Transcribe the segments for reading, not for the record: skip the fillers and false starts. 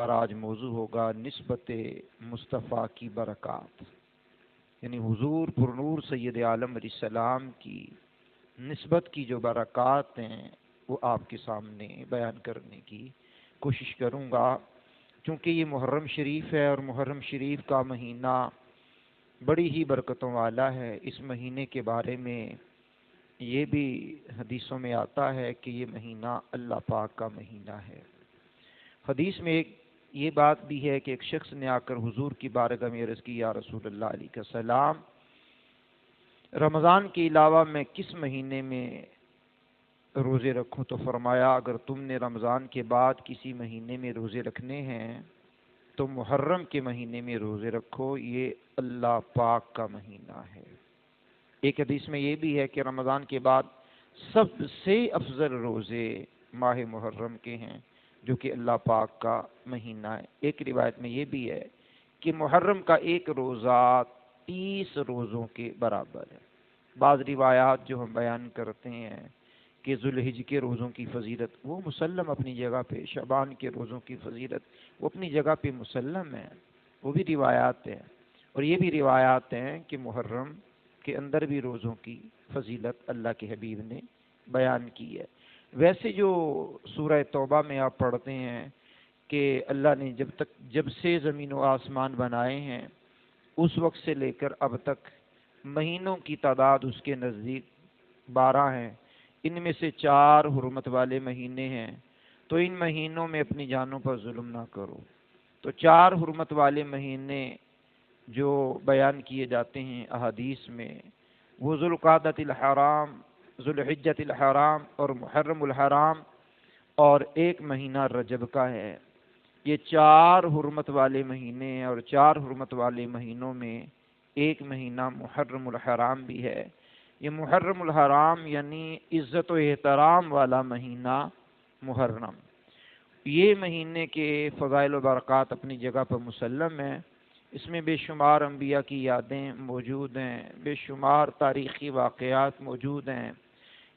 اور آج موضوع ہوگا نسبت مصطفیٰ کی برکات، یعنی حضور پرنور سید عالم علیہ السلام کی نسبت کی جو برکات ہیں وہ آپ کے سامنے بیان کرنے کی کوشش کروں گا۔ چونکہ یہ محرم شریف ہے اور محرم شریف کا مہینہ بڑی ہی برکتوں والا ہے، اس مہینے کے بارے میں یہ بھی حدیثوں میں آتا ہے کہ یہ مہینہ اللہ پاک کا مہینہ ہے۔ حدیث میں یہ بات بھی ہے کہ ایک شخص نے آ کر حضور کی بارگاہ میں عرض کی، یا رسول اللہ علیہ السلام، رمضان کے علاوہ میں کس مہینے میں روزے رکھوں؟ تو فرمایا اگر تم نے رمضان کے بعد کسی مہینے میں روزے رکھنے ہیں تو محرم کے مہینے میں روزے رکھو، یہ اللہ پاک کا مہینہ ہے۔ ایک حدیث میں یہ بھی ہے کہ رمضان کے بعد سب سے افضل روزے ماہ محرم کے ہیں جو کہ اللہ پاک کا مہینہ ہے۔ ایک روایت میں یہ بھی ہے کہ محرم کا ایک روزہ 30 روزوں کے برابر ہے۔ بعض روایات جو ہم بیان کرتے ہیں کہ ذوالحج کے روزوں کی فضیلت وہ مسلم اپنی جگہ پہ، شعبان کے روزوں کی فضیلت وہ اپنی جگہ پہ مسلم ہے، وہ بھی روایات ہیں، اور یہ بھی روایات ہیں کہ محرم کے اندر بھی روزوں کی فضیلت اللہ کے حبیب نے بیان کی ہے۔ ویسے جو سورہ توبہ میں آپ پڑھتے ہیں کہ اللہ نے جب سے زمین و آسمان بنائے ہیں اس وقت سے لے کر اب تک مہینوں کی تعداد اس کے نزدیک 12 ہیں، ان میں سے 4 حرمت والے مہینے ہیں، تو ان مہینوں میں اپنی جانوں پر ظلم نہ کرو۔ تو 4 حرمت والے مہینے جو بیان کیے جاتے ہیں احادیث میں وہ ذوالقعدۃ الحرام، ذوالحجۃ الحرام اور محرم الحرام، اور ایک مہینہ رجب کا ہے۔ یہ 4 حرمت والے مہینے ہیں، اور 4 حرمت والے مہینوں میں ایک مہینہ محرم الحرام بھی ہے۔ یہ محرم الحرام یعنی عزت و احترام والا مہینہ محرم، یہ مہینے کے فضائل و برکات اپنی جگہ پر مسلم ہیں۔ اس میں بے شمار انبیاء کی یادیں موجود ہیں، بے شمار تاریخی واقعات موجود ہیں۔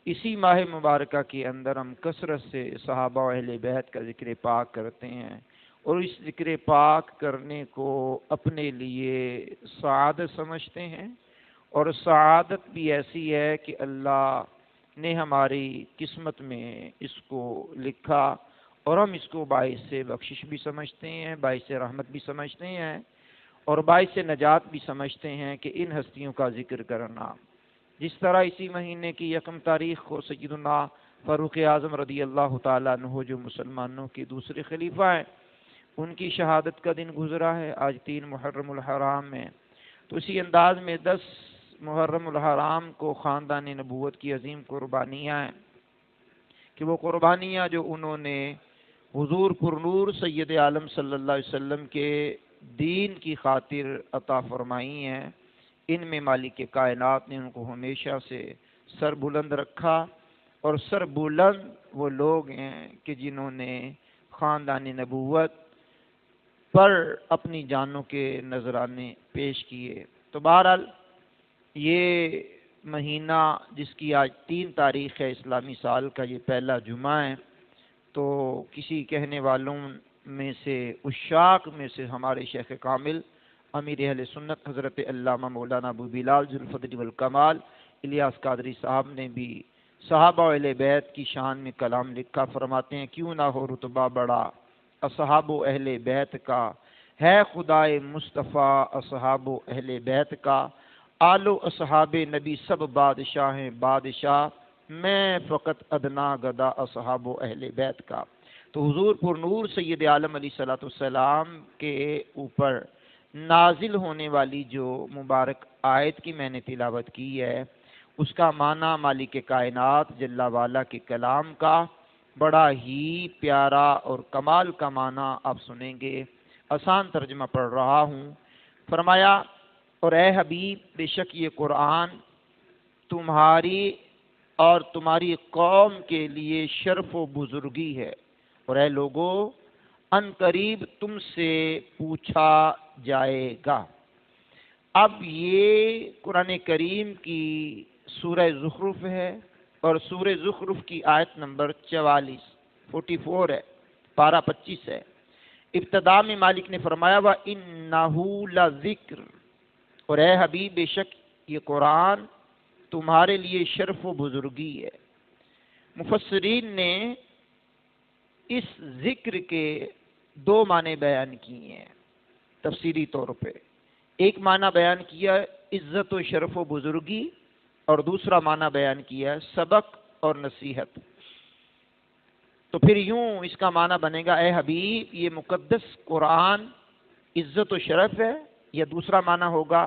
اسی ماہ مبارکہ کے اندر ہم کثرت سے صحابہ و اہل بیت کا ذکر پاک کرتے ہیں، اور اس ذکر پاک کرنے کو اپنے لیے سعادت سمجھتے ہیں، اور سعادت بھی ایسی ہے کہ اللہ نے ہماری قسمت میں اس کو لکھا، اور ہم اس کو باعث بخشش بھی سمجھتے ہیں، باعث رحمت بھی سمجھتے ہیں، اور باعث نجات بھی سمجھتے ہیں کہ ان ہستیوں کا ذکر کرنا۔ جس طرح اسی مہینے کی 1 تاریخ کو سیدنا فاروق اعظم رضی اللہ تعالیٰ عنہ جو مسلمانوں کے دوسرے خلیفہ ہیں ان کی شہادت کا دن گزرا ہے، آج 3 محرم الحرام میں، تو اسی انداز میں 10 محرم الحرام کو خاندان نبوت کی عظیم قربانیاں ہیں کہ وہ قربانیاں جو انہوں نے حضور پرنور سید عالم صلی اللہ علیہ وسلم کے دین کی خاطر عطا فرمائی ہیں، ان میں مالک کائنات نے ان کو ہمیشہ سے سر بلند رکھا، اور سر بلند وہ لوگ ہیں کہ جنہوں نے خاندان نبوت پر اپنی جانوں کے نذرانے پیش کیے۔ تو بہرحال یہ مہینہ جس کی آج 3 تاریخ ہے اسلامی سال کا، یہ پہلا جمعہ ہے، تو کسی کہنے والوں میں سے عشاق میں سے ہمارے شیخ کامل امیر اہل سنت حضرت علامہ مولانا ابو بلال ذوالفضل والکمال الیاس قادری صاحب نے بھی صحابہ و اہل بیت کی شان میں کلام لکھا، فرماتے ہیں کیوں نہ ہو رتبہ بڑا اصحاب و اہل بیت کا، ہے خدائے مصطفیٰ اصحاب و اہل بیت کا، آل و اصحاب نبی سب بادشاہ ہیں بادشاہ، میں فقط ادنا گدا اصحاب و اہل بیت کا۔ تو حضور پر نور سید عالم علیہ الصلوۃ والسلام کے اوپر نازل ہونے والی جو مبارک آیت کی میں نے تلاوت کی ہے اس کا معنی مالک کائنات جل والا کے کلام کا بڑا ہی پیارا اور کمال کا معنی آپ سنیں گے۔ آسان ترجمہ پڑھ رہا ہوں۔ فرمایا اور اے حبیب بے شک یہ قرآن تمہاری اور تمہاری قوم کے لیے شرف و بزرگی ہے، اور اے لوگو ان قریب تم سے پوچھا جائے گا۔ اب یہ قرآن کریم کی سورہ زخرف ہے، اور سورہ زخرف کی آیت نمبر 44 ہے، پارہ 25 ہے۔ ابتدا میں مالک نے فرمایا وَإِنَّهُ لَذِكْرٌ، اور اے حبیب بے شک یہ قرآن تمہارے لیے شرف و بزرگی ہے۔ مفسرین نے اس ذکر کے دو معنی بیان کیے ہیں تفسیری طور پہ۔ ایک معنی بیان کیا عزت و شرف و بزرگی، اور دوسرا معنی بیان کیا سبق اور نصیحت۔ تو پھر یوں اس کا معنی بنے گا اے حبیب یہ مقدس قرآن عزت و شرف ہے، یا دوسرا معنی ہوگا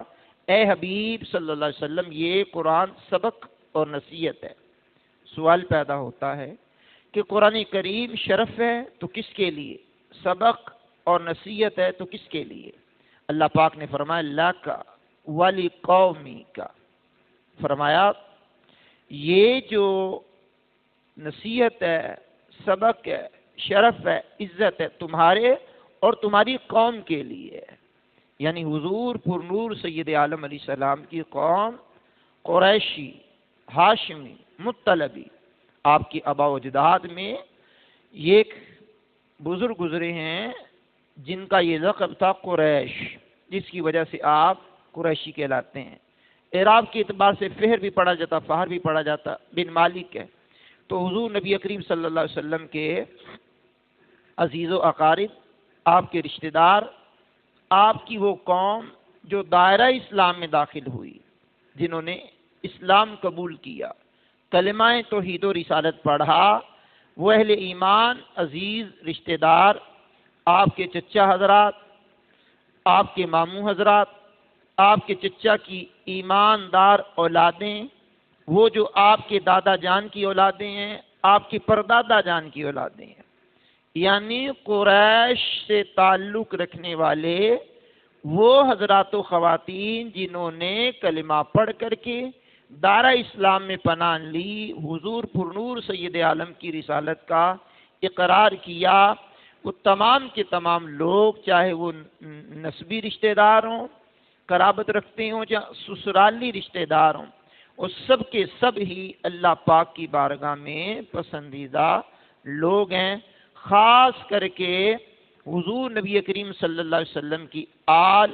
اے حبیب صلی اللہ علیہ وسلم یہ قرآن سبق اور نصیحت ہے۔ سوال پیدا ہوتا ہے کہ قرآن کریم شرف ہے تو کس کے لیے، سبق اور نصیحت ہے تو کس کے لیے؟ اللہ پاک نے فرمایا لَکَ وَلِقَوْمِکَ، فرمایا یہ جو نصیحت ہے، سبق ہے، شرف ہے، عزت ہے تمہارے اور تمہاری قوم کے لیے، یعنی حضور پر نور سید عالم علیہ السلام کی قوم قریشی، ہاشمی، مطلبی، آپ کی آبا و اجداد میں یہ ایک بزرگ گزرے ہیں جن کا یہ لقب تھا قریش، جس کی وجہ سے آپ قریشی کہلاتے ہیں۔ اعراب کے اعتبار سے فہر بھی پڑھا جاتا، فہر بھی پڑھا جاتا، بن مالک ہے۔ تو حضور نبی کریم صلی اللہ علیہ وسلم کے عزیز و اقارب، آپ کے رشتہ دار، آپ کی وہ قوم جو دائرہ اسلام میں داخل ہوئی، جنہوں نے اسلام قبول کیا، کلمہ توحید و رسالت پڑھا، وہ اہل ایمان، عزیز رشتہ دار، آپ کے چچا حضرات، آپ کے ماموں حضرات، آپ کے چچا کی ایماندار اولادیں، وہ جو آپ کے دادا جان کی اولادیں ہیں، آپ کی پردادا جان کی اولادیں ہیں، یعنی قریش سے تعلق رکھنے والے وہ حضرات و خواتین جنہوں نے کلمہ پڑھ کر کے دارہ اسلام میں پناہ لی، حضور پر نور سید عالم کی رسالت کا اقرار کیا، وہ تمام کے تمام لوگ، چاہے وہ نسبی رشتہ دار ہوں، قرابت رکھتے ہوں، یا سسرالی رشتہ دار ہوں، وہ سب کے سب ہی اللہ پاک کی بارگاہ میں پسندیدہ لوگ ہیں۔ خاص کر کے حضور نبی کریم صلی اللہ علیہ وسلم کی آل،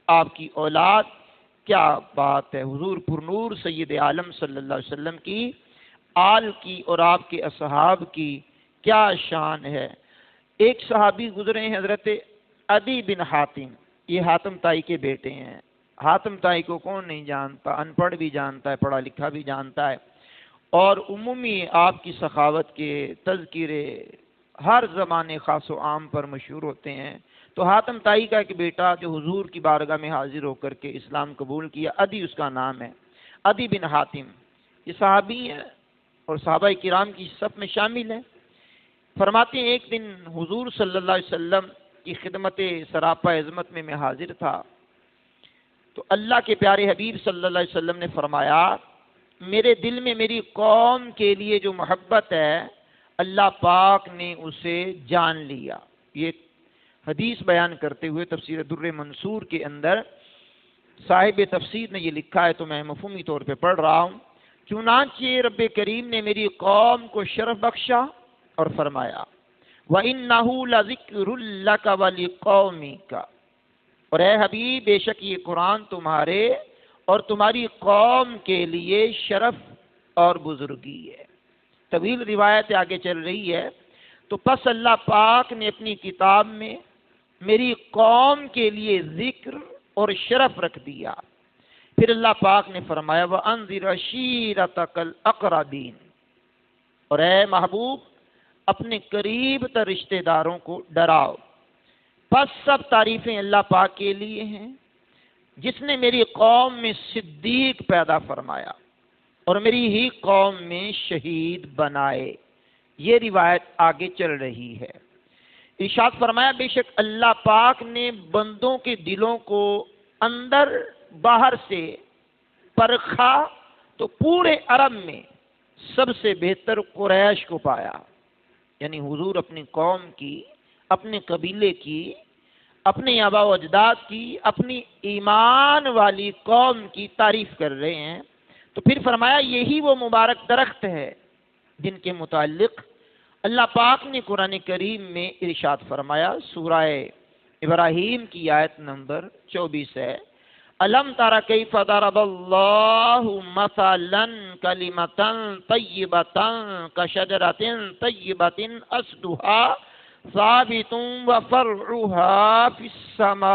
آپ کی اولاد، کیا بات ہے، حضور پر نور سید عالم صلی اللہ علیہ وسلم کی آل کی اور آپ کے اصحاب کی کیا شان ہے۔ ایک صحابی گزرے ہیں حضرت عدی بن حاتم، یہ حاتم تائی کے بیٹے ہیں۔ حاتم تائی کو کون نہیں جانتا، ان پڑھ بھی جانتا ہے، پڑھا لکھا بھی جانتا ہے، اور عمومی آپ کی سخاوت کے تذکرے ہر زمانے خاص و عام پر مشہور ہوتے ہیں۔ تو حاتم تائی کا ایک بیٹا جو حضور کی بارگاہ میں حاضر ہو کر کے اسلام قبول کیا، عدی اس کا نام ہے، عدی بن حاتم، یہ صحابی ہیں اور صحابہ کرام کی صف میں شامل ہیں۔ فرماتے ہیں ایک دن حضور صلی اللہ علیہ وسلم کی خدمت سراپا عظمت میں حاضر تھا، تو اللہ کے پیارے حبیب صلی اللہ علیہ وسلم نے فرمایا میرے دل میں میری قوم کے لیے جو محبت ہے اللہ پاک نے اسے جان لیا۔ یہ حدیث بیان کرتے ہوئے تفسیر در منصور کے اندر صاحب تفسیر نے یہ لکھا ہے، تو میں مفہومی طور پہ پڑھ رہا ہوں۔ چنانچہ رب کریم نے میری قوم کو شرف بخشا اور فرمایا وَإِنَّهُ لَذِكْرٌ لَكَ وَلِقَوْمِكَ، اور اے حبیب بے شک یہ قرآن تمہارے اور تمہاری قوم کے لیے شرف اور بزرگی ہے۔ طویل روایت آگے چل رہی ہے۔ تو پس اللہ پاک نے اپنی کتاب میں میری قوم کے لیے ذکر اور شرف رکھ دیا۔ پھر اللہ پاک نے فرمایا وَأَنذِرْ عَشِيرَتَكَ الْأَقْرَبِينَ، اور اے محبوب اپنے قریب تر رشتہ داروں کو ڈراؤ۔ پس سب تعریفیں اللہ پاک کے لیے ہیں جس نے میری قوم میں صدیق پیدا فرمایا اور میری ہی قوم میں شہید بنائے۔ یہ روایت آگے چل رہی ہے۔ ارشاد فرمایا بے شک اللہ پاک نے بندوں کے دلوں کو اندر باہر سے پرکھا تو پورے عرب میں سب سے بہتر قریش کو پایا، یعنی حضور اپنی قوم کی، اپنے قبیلے کی، اپنے آبا و اجداد کی، اپنی ایمان والی قوم کی تعریف کر رہے ہیں۔ تو پھر فرمایا یہی وہ مبارک درخت ہے جن کے متعلق اللہ پاک نے قرآن کریم میں ارشاد فرمایا، سورہ ابراہیم کی آیت نمبر 24 ہے، الم تر کیف ضرب اللہ مثلا کلمۃ طیبۃ کشجرۃ طیبۃ اصلها ثابت وفرعها فی السماء۔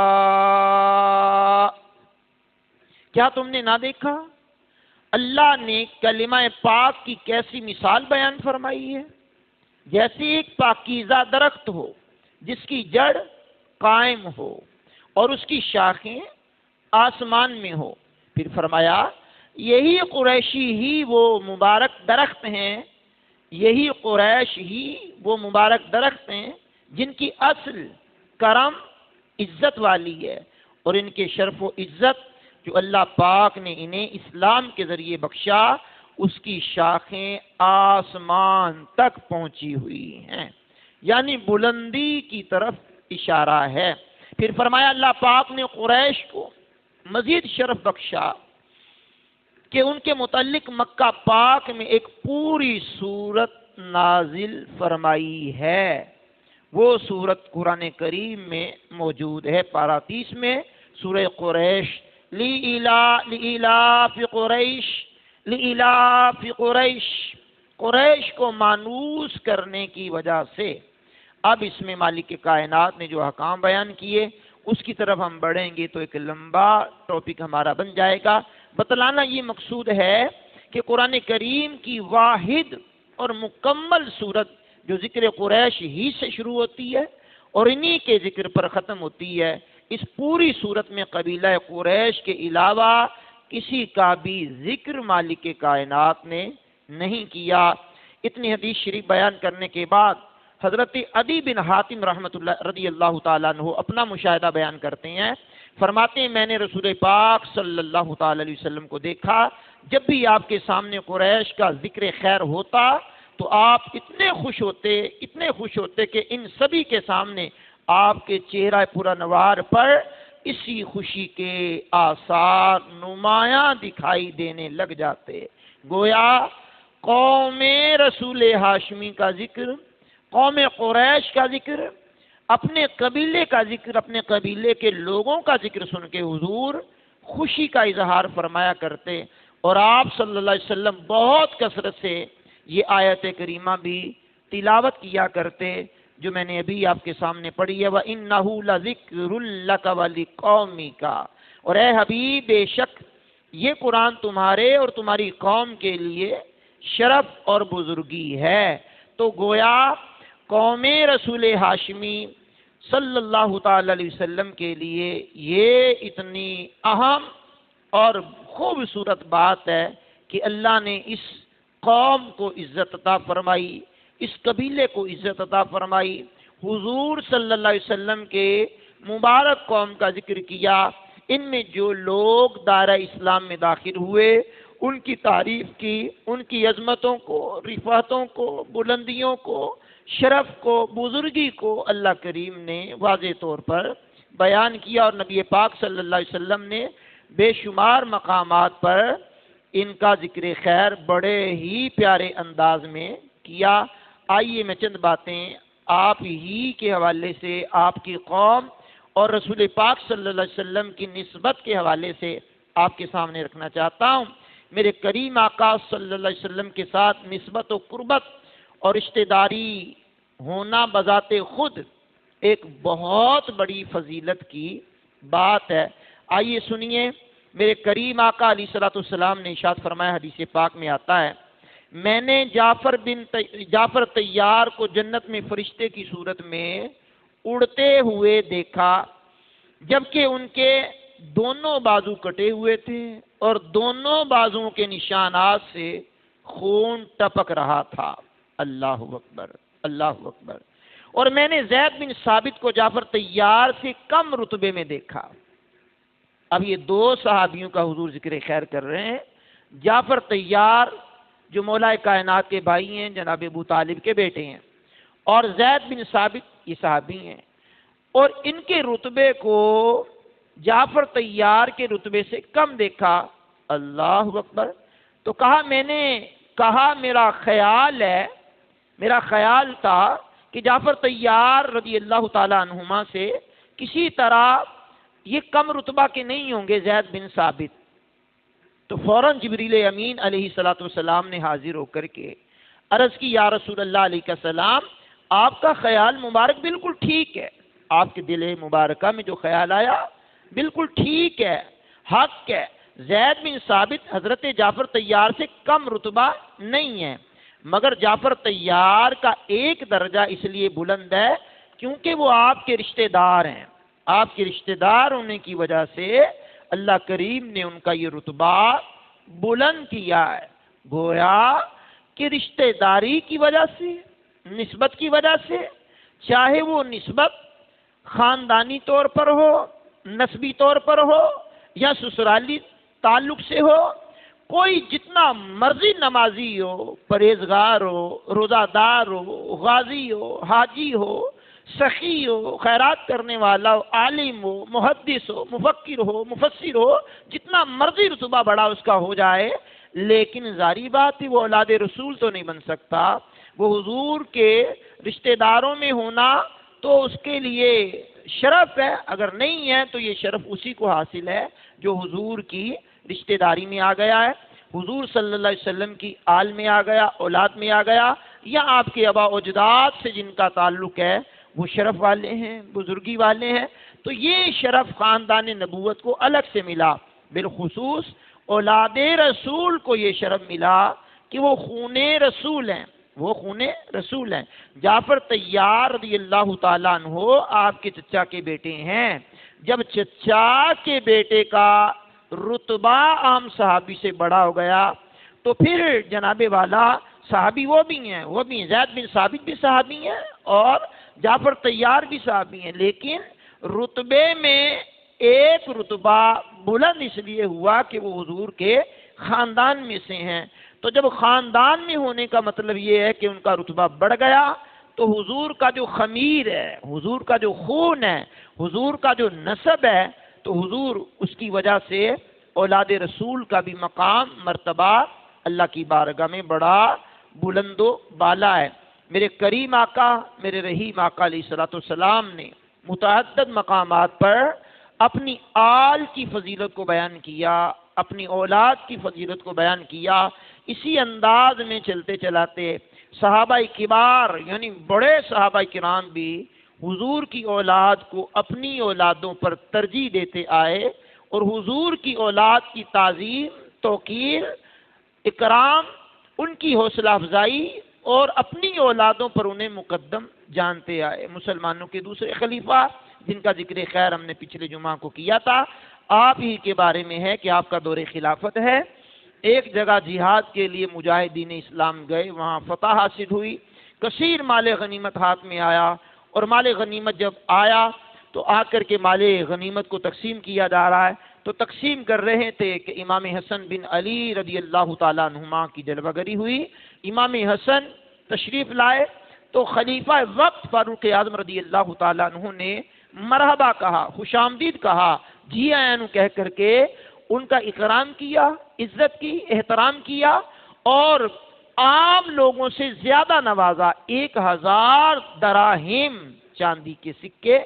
کیا تم نے نہ دیکھا اللہ نے کلمہ پاک کی کیسی مثال بیان فرمائی ہے؟ جیسے ایک پاکیزہ درخت ہو جس کی جڑ قائم ہو اور اس کی شاخیں آسمان میں ہو۔ پھر فرمایا یہی قریشی ہی وہ مبارک درخت ہیں، یہی قریش ہی وہ مبارک درخت ہیں جن کی اصل کرم عزت والی ہے، اور ان کے شرف و عزت جو اللہ پاک نے انہیں اسلام کے ذریعے بخشا، اس کی شاخیں آسمان تک پہنچی ہوئی ہیں، یعنی بلندی کی طرف اشارہ ہے۔ پھر فرمایا اللہ پاک نے قریش کو مزید شرف بخشا کہ ان کے متعلق مکہ پاک میں ایک پوری سورت نازل فرمائی ہے۔ وہ سورت قرآن کریم میں موجود ہے، پارہ 30 میں سورہ قریش، لِإِلَافِ قریش، لِإِلَافِ قریش، قریش کو مانوس کرنے کی وجہ سے۔ اب اس میں مالک کائنات نے جو احکام بیان کیے اس کی طرف ہم بڑھیں گے تو ایک لمبا ٹاپک ہمارا بن جائے گا۔ بتلانا یہ مقصود ہے کہ قرآن کریم کی واحد اور مکمل صورت جو ذکر قریش ہی سے شروع ہوتی ہے اور انہی کے ذکر پر ختم ہوتی ہے، اس پوری صورت میں قبیلہ قریش کے علاوہ کسی کا بھی ذکر مالک کائنات نے نہیں کیا۔ اتنی حدیث شریف بیان کرنے کے بعد حضرت عدی بن حاتم رحمۃ اللہ رضی اللہ تعالیٰ عنہ اپنا مشاہدہ بیان کرتے ہیں، فرماتے ہیں میں نے رسول پاک صلی اللہ تعالیٰ علیہ وسلم کو دیکھا، جب بھی آپ کے سامنے قریش کا ذکر خیر ہوتا تو آپ اتنے خوش ہوتے کہ ان سبھی کے سامنے آپ کے چہرہ پورا نوار پر اسی خوشی کے آثار نمایاں دکھائی دینے لگ جاتے، گویا قوم رسول ہاشمی کا ذکر، قوم قریش کا ذکر، اپنے قبیلے کا ذکر، اپنے قبیلے کے لوگوں کا ذکر سن کے حضور خوشی کا اظہار فرمایا کرتے، اور آپ صلی اللہ علیہ وسلم بہت کثرت سے یہ آیت کریمہ بھی تلاوت کیا کرتے جو میں نے ابھی آپ کے سامنے پڑھی ہے، وَإِنَّهُ لَذِكْرٌ لَكَ وَلِقَوْمِكَ، اور اے حبیب بے شک یہ قرآن تمہارے اور تمہاری قوم کے لیے شرف اور بزرگی ہے۔ تو گویا قوم رسول ہاشمی صلی اللہ تعالی علیہ وسلم کے لیے یہ اتنی اہم اور خوبصورت بات ہے کہ اللہ نے اس قوم کو عزت عطا فرمائی، اس قبیلے کو عزت عطا فرمائی، حضور صلی اللہ علیہ وسلم کے مبارک قوم کا ذکر کیا، ان میں جو لوگ دائرہ اسلام میں داخل ہوئے ان کی تعریف کی، ان کی عظمتوں کو، رفعتوں کو، بلندیوں کو، شرف کو، بزرگی کو اللہ کریم نے واضح طور پر بیان کیا، اور نبی پاک صلی اللہ علیہ وسلم نے بے شمار مقامات پر ان کا ذکر خیر بڑے ہی پیارے انداز میں کیا۔ آئیے میں چند باتیں آپ ہی کے حوالے سے، آپ کی قوم اور رسول پاک صلی اللہ علیہ وسلم کی نسبت کے حوالے سے آپ کے سامنے رکھنا چاہتا ہوں۔ میرے کریم آقا صلی اللہ علیہ وسلم کے ساتھ نسبت و قربت اور رشتہ داری ہونا بذات خود ایک بہت بڑی فضیلت کی بات ہے۔ آئیے سنیے، میرے کریم آقا علیہ الصلوۃ والسلام نے ارشاد فرمایا، حدیث پاک میں آتا ہے، میں نے جعفر طیار کو جنت میں فرشتے کی صورت میں اڑتے ہوئے دیکھا، جبکہ ان کے دونوں بازو کٹے ہوئے تھے اور دونوں بازوؤں کے نشانات سے خون ٹپک رہا تھا۔ اللہ اکبر، اللہ اکبر۔ اور میں نے زید بن ثابت کو جعفر طیار سے کم رتبے میں دیکھا۔ اب یہ دو صحابیوں کا حضور ذکر خیر کر رہے ہیں، جعفر طیار جو مولا کائنات کے بھائی ہیں، جناب ابو طالب کے بیٹے ہیں، اور زید بن ثابت یہ صحابی ہیں، اور ان کے رتبے کو جعفر طیار کے رتبے سے کم دیکھا۔ اللہ اکبر۔ تو کہا میں نے کہا میرا خیال ہے میرا خیال تھا کہ جعفر طیار رضی اللہ تعالیٰ عنہما سے کسی طرح یہ کم رتبہ کے نہیں ہوں گے زید بن ثابت. تو فوراً جبریل امین علیہ الصلوۃ والسلام نے حاضر ہو کر کے عرض کی یا رسول اللہ علیہ السلام آپ کا خیال مبارک بالکل ٹھیک ہے، آپ کے دل مبارکہ میں جو خیال آیا بالکل ٹھیک ہے، حق ہے. زید بن ثابت حضرت جعفر طیار سے کم رتبہ نہیں ہے، مگر جعفر طیار کا ایک درجہ اس لیے بلند ہے کیونکہ وہ آپ کے رشتہ دار ہیں. آپ کے رشتہ دار ہونے کی وجہ سے اللہ کریم نے ان کا یہ رتبہ بلند کیا ہے. گویا کہ رشتہ داری کی وجہ سے، نسبت کی وجہ سے، چاہے وہ نسبت خاندانی طور پر ہو، نسبی طور پر ہو یا سسرالی تعلق سے ہو، کوئی جتنا مرضی نمازی ہو، پرہیزگار ہو، روزہ دار ہو، غازی ہو، حاجی ہو، سخی ہو، خیرات کرنے والا ہو، عالم ہو، محدث ہو، مفکر ہو، مفسر ہو، جتنا مرضی رتبہ بڑا اس کا ہو جائے، لیکن ظاہری بات ہے وہ اولاد رسول تو نہیں بن سکتا. وہ حضور کے رشتہ داروں میں ہونا تو اس کے لیے شرف ہے، اگر نہیں ہے تو یہ شرف اسی کو حاصل ہے جو حضور کی رشتہ داری میں آ گیا ہے، حضور صلی اللہ علیہ وسلم کی آل میں آ گیا، اولاد میں آ گیا، یا آپ کے آبا و اجداد سے جن کا تعلق ہے وہ شرف والے ہیں، بزرگی والے ہیں. تو یہ شرف خاندان نبوت کو الگ سے ملا. بالخصوص اولاد رسول کو یہ شرف ملا کہ وہ خون رسول ہیں، وہ خون رسول ہیں. جعفر طیار رضی اللہ تعالیٰ عنہ آپ کے چچا کے بیٹے ہیں. جب چچا کے بیٹے کا رتبہ عام صحابی سے بڑا ہو گیا تو پھر جناب والا صحابی وہ بھی ہیں زید بن ثابت بھی صحابی ہیں اور جعفر طیار بھی صحابی ہیں، لیکن رتبے میں ایک رتبہ بلند اس لیے ہوا کہ وہ حضور کے خاندان میں سے ہیں. تو جب خاندان میں ہونے کا مطلب یہ ہے کہ ان کا رتبہ بڑھ گیا تو حضور کا جو خمیر ہے، حضور کا جو خون ہے، حضور کا جو نسب ہے، تو حضور اس کی وجہ سے اولاد رسول کا بھی مقام مرتبہ اللہ کی بارگاہ میں بڑا بلند و بالا ہے. میرے کریم آقا، میرے رحیم آقا علیہ الصلوۃ والسلام نے متعدد مقامات پر اپنی آل کی فضیلت کو بیان کیا، اپنی اولاد کی فضیلت کو بیان کیا. اسی انداز میں چلتے چلاتے صحابہ کبار یعنی بڑے صحابہ کرام بھی حضور کی اولاد کو اپنی اولادوں پر ترجیح دیتے آئے اور حضور کی اولاد کی تعظیم، توقیر، اکرام، ان کی حوصلہ افزائی اور اپنی اولادوں پر انہیں مقدم جانتے آئے. مسلمانوں کے دوسرے خلیفہ جن کا ذکر خیر ہم نے پچھلے جمعہ کو کیا تھا، آپ ہی کے بارے میں ہے کہ آپ کا دور خلافت ہے. ایک جگہ جہاد کے لیے مجاہدین اسلام گئے، وہاں فتح حاصل ہوئی، کثیر مال غنیمت ہاتھ میں آیا، اور مال غنیمت جب آیا تو آ کر کے مال غنیمت کو تقسیم کیا جا رہا ہے. تو تقسیم کر رہے تھے کہ امام حسن بن علی رضی اللہ تعالیٰ عنہما کی جلوہ گری ہوئی. امام حسن تشریف لائے تو خلیفہ وقت فاروق اعظم رضی اللہ تعالیٰ عنہ نے مرحبا کہا، خوش آمدید کہا، جی آئین کہہ کر کے ان کا اکرام کیا، عزت کی، احترام کیا اور عام لوگوں سے زیادہ نوازا. 1000 دراہم چاندی کے سکے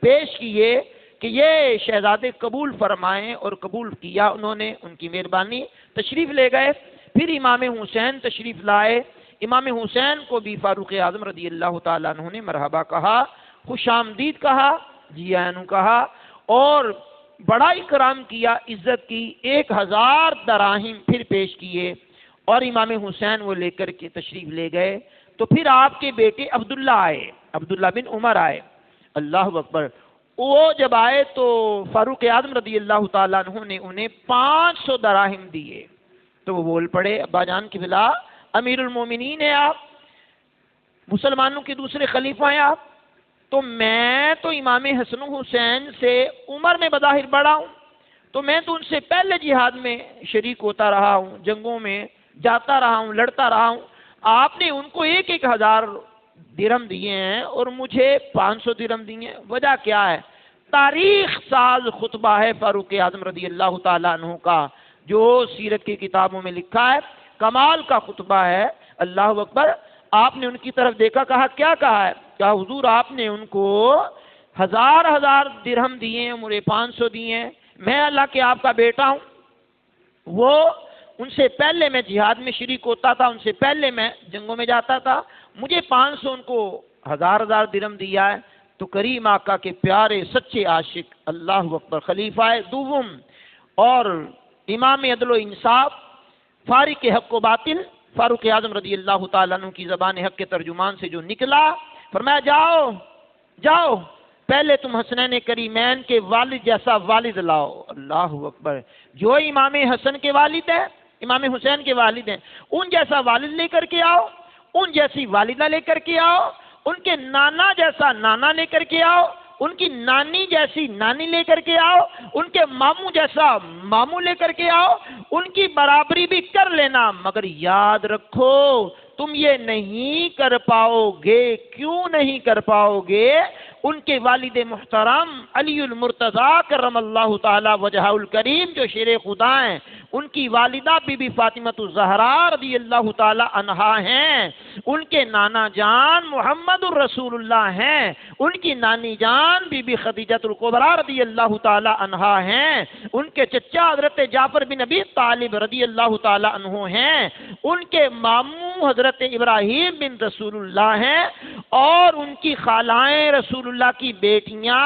پیش کیے کہ یہ شہزادے قبول فرمائیں، اور قبول کیا انہوں نے، ان کی مہربانی. تشریف لے گئے. پھر امام حسین تشریف لائے. امام حسین کو بھی فاروق اعظم رضی اللہ تعالیٰ عنہ نے مرحبا کہا، خوش آمدید کہا، جی آئین کہا اور بڑا اکرام کیا، عزت کی. 1000 دراہم پھر پیش کیے اور امام حسین وہ لے کر کے تشریف لے گئے. تو پھر آپ کے بیٹے عبداللہ آئے، عبداللہ بن عمر آئے. اللہ اکبر. وہ جب آئے تو فاروق اعظم رضی اللہ تعالیٰ عنہ نے انہیں 500 دراہم دیے. تو وہ بول پڑے، ابا جان کی بلا، امیر المومنین ہیں آپ، مسلمانوں کے دوسرے خلیفہ ہیں آپ، تو میں تو امام حسن حسین سے عمر میں بظاہر بڑا ہوں، تو میں تو ان سے پہلے جہاد میں شریک ہوتا رہا ہوں، جنگوں میں جاتا رہا ہوں، لڑتا رہا ہوں. آپ نے ان کو 1000 درہم دیے ہیں اور مجھے 500 درہم دیے ہیں. وجہ کیا ہے؟ تاریخ ساز خطبہ ہے فاروق اعظم رضی اللہ تعالیٰ عنہ کا، جو سیرت کی کتابوں میں لکھا ہے. کمال کا خطبہ ہے. اللہ اکبر. آپ نے ان کی طرف دیکھا، کہا کیا کہا ہے؟ کہا حضور آپ نے ان کو ہزار ہزار درہم دیے ہیں، مجھے 500 دیے ہیں، میں اللہ کے آپ کا بیٹا ہوں، وہ ان سے پہلے میں جہاد میں شریک ہوتا تھا، ان سے پہلے میں جنگوں میں جاتا تھا، مجھے 500 ان کو ہزار ہزار درہم دیا ہے۔ تو کریم آقا کے پیارے سچے عاشق، اللہ اکبر، خلیفہ دوم اور امام عدل و انصاف، فارق حق و باطل، فاروق اعظم رضی اللہ تعالیٰ عنہ کی زبان حق کے ترجمان سے جو نکلا، فرمایا جاؤ جاؤ پہلے تم حسنین کریمین کے والد جیسا والد لاؤ۔ اللہ اکبر، جو امام حسن کے والد ہیں، امام حسین کے والد ہیں، ان جیسا والد لے کر کے آؤ، ان جیسی والدہ لے کر کے آؤ، ان کے نانا جیسا نانا لے کر کے آؤ، ان کی نانی جیسی نانی لے کر کے آؤ، ان کے ماموں جیسا ماموں لے کر کے آؤ، ان کی برابری بھی کر لینا، مگر یاد رکھو تم یہ نہیں کر پاؤ گے۔ کیوں نہیں کر پاؤ گے؟ ان کے والد محترم علی المرتضی کرم اللہ تعالی وجہہ الکریم جو شیر خدا ہیں، ان کی والدہ بی بی فاطمہ الزہرا رضی اللہ تعالی عنہا ہیں، ان کے نانا جان محمد الرسول اللہ ہیں، ان کی نانی جان بی بی خدیجہ الکبریٰ رضی اللہ تعالی عنہا ہیں، ان کے چچا حضرت جعفر بن ابی طالب رضی اللہ تعالی عنہ ہیں، ان کے ماموں حضرت ابراہیم بن رسول اللہ ہیں، اور ان کی خالائیں رسول اللہ کی بیٹیاں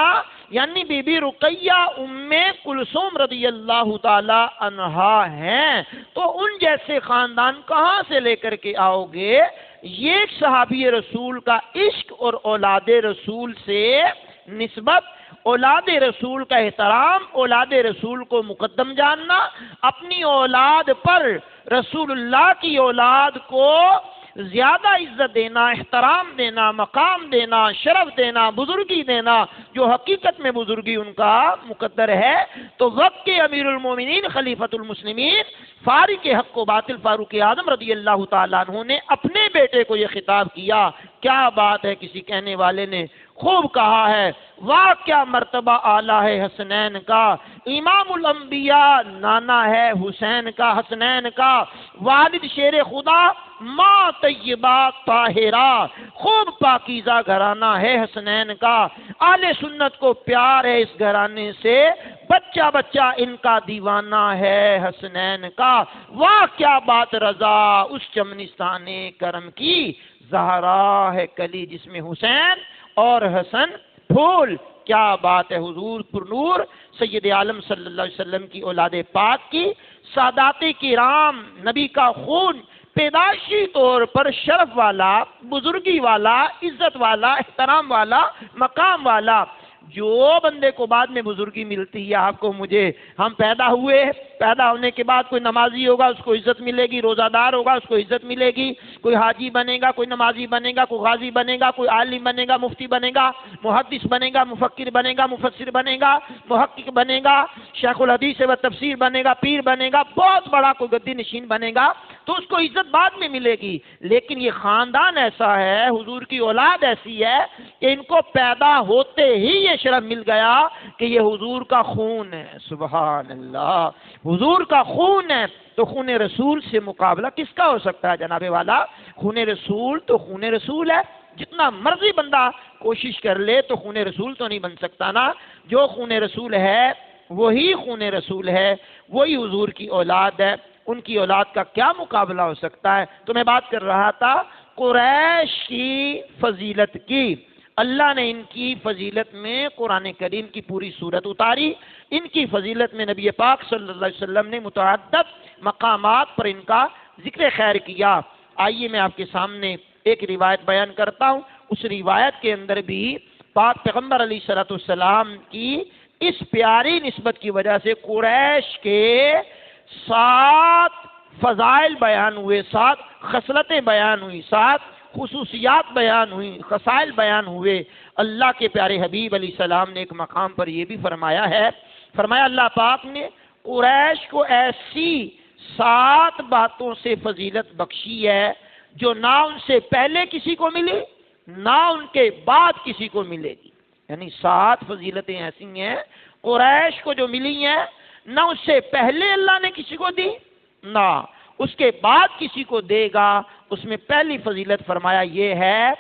یعنی بی بی رقیہ ام کلثوم رضی اللہ تعالی عنہا ہیں۔ تو ان جیسے خاندان کہاں سے لے کر کے آؤ گے؟ یہ ایک صحابی رسول کا عشق اور اولاد رسول سے نسبت، اولاد رسول کا احترام، اولاد رسول کو مقدم جاننا، اپنی اولاد پر رسول اللہ کی اولاد کو زیادہ عزت دینا، احترام دینا، مقام دینا، شرف دینا، بزرگی دینا، جو حقیقت میں بزرگی ان کا مقدر ہے۔ تو وقت کے امیر المومنین خلیفۃ المسلمین فارق حق و باطل فاروق اعظم رضی اللہ تعالیٰ عنہ نے اپنے بیٹے کو یہ خطاب کیا۔ کیا بات ہے، کسی کہنے والے نے خوب کہا ہے، واہ کیا مرتبہ اعلیٰ ہے حسنین کا، امام الانبیاء نانا ہے حسین کا، حسنین کا والد شیر خدا، ماں طیبہ طاہرہ، خوب پاکیزہ گھرانہ ہے حسنین کا، اہل سنت کو پیار ہے اس گھرانے سے، بچہ بچہ ان کا دیوانہ ہے حسنین کا، واہ کیا بات رضا اس چمنستان کرم کی، زہرا ہے کلی جس میں حسین اور حسن پھول، کیا بات ہے حضور پر نور سید عالم صلی اللہ علیہ وسلم کی اولاد پاک کی، سادات کرام، نبی کا خون، پیدائشی طور پر شرف والا، بزرگی والا، عزت والا، احترام والا، مقام والا۔ جو بندے کو بعد میں بزرگی ملتی ہے، آپ کو مجھے، ہم پیدا ہوئے، پیدا ہونے کے بعد کوئی نمازی ہوگا اس کو عزت ملے گی، روزہ دار ہوگا اس کو عزت ملے گی، کوئی حاجی بنے گا، کوئی نمازی بنے گا، کوئی غازی بنے گا، کوئی عالم بنے گا، مفتی بنے گا، محدث بنے گا، مفکر بنے گا، مفسر بنے گا، محقق بنے گا، شیخ الحدیث و تفسیر بنے گا، پیر بنے گا، بہت بڑا کوئی گدی نشین بنے گا، تو اس کو عزت بعد میں ملے گی۔ لیکن یہ خاندان ایسا ہے، حضور کی اولاد ایسی ہے کہ ان کو پیدا ہوتے ہی یہ شرف مل گیا کہ یہ حضور کا خون ہے۔ سبحان اللہ، حضور کا خون ہے، تو خون رسول سے مقابلہ کس کا ہو سکتا ہے جناب والا؟ خون رسول تو خون رسول ہے، جتنا مرضی بندہ کوشش کر لے تو خون رسول تو نہیں بن سکتا نا۔ جو خون رسول ہے وہی خون رسول ہے، وہی حضور کی اولاد ہے، ان کی اولاد کا کیا مقابلہ ہو سکتا ہے؟ تو میں بات کر رہا تھا قریش کی فضیلت کی۔ اللہ نے ان کی فضیلت میں قرآن کریم کی پوری صورت اتاری، ان کی فضیلت میں نبی پاک صلی اللہ علیہ وسلم نے متعدد مقامات پر ان کا ذکر خیر کیا۔ آئیے میں آپ کے سامنے ایک روایت بیان کرتا ہوں، اس روایت کے اندر بھی پاک پیغمبر علیہ السلام کی اس پیاری نسبت کی وجہ سے قریش کے 7 فضائل بیان ہوئے، 7 خصلتیں بیان ہوئی، 7 خصوصیات بیان ہوئی، خصائل بیان ہوئے۔ اللہ کے پیارے حبیب علیہ السلام نے ایک مقام پر یہ بھی فرمایا ہے، فرمایا اللہ پاک نے قریش کو ایسی 7 باتوں سے فضیلت بخشی ہے جو نہ ان سے پہلے کسی کو ملی، نہ ان کے بعد کسی کو ملے گی۔ یعنی 7 فضیلتیں ایسی ہیں قریش کو جو ملی ہیں، نہ اس سے پہلے اللہ نے کسی کو دی، نہ اس کے بعد کسی کو دے گا۔ اس میں پہلی فضیلت فرمایا یہ ہے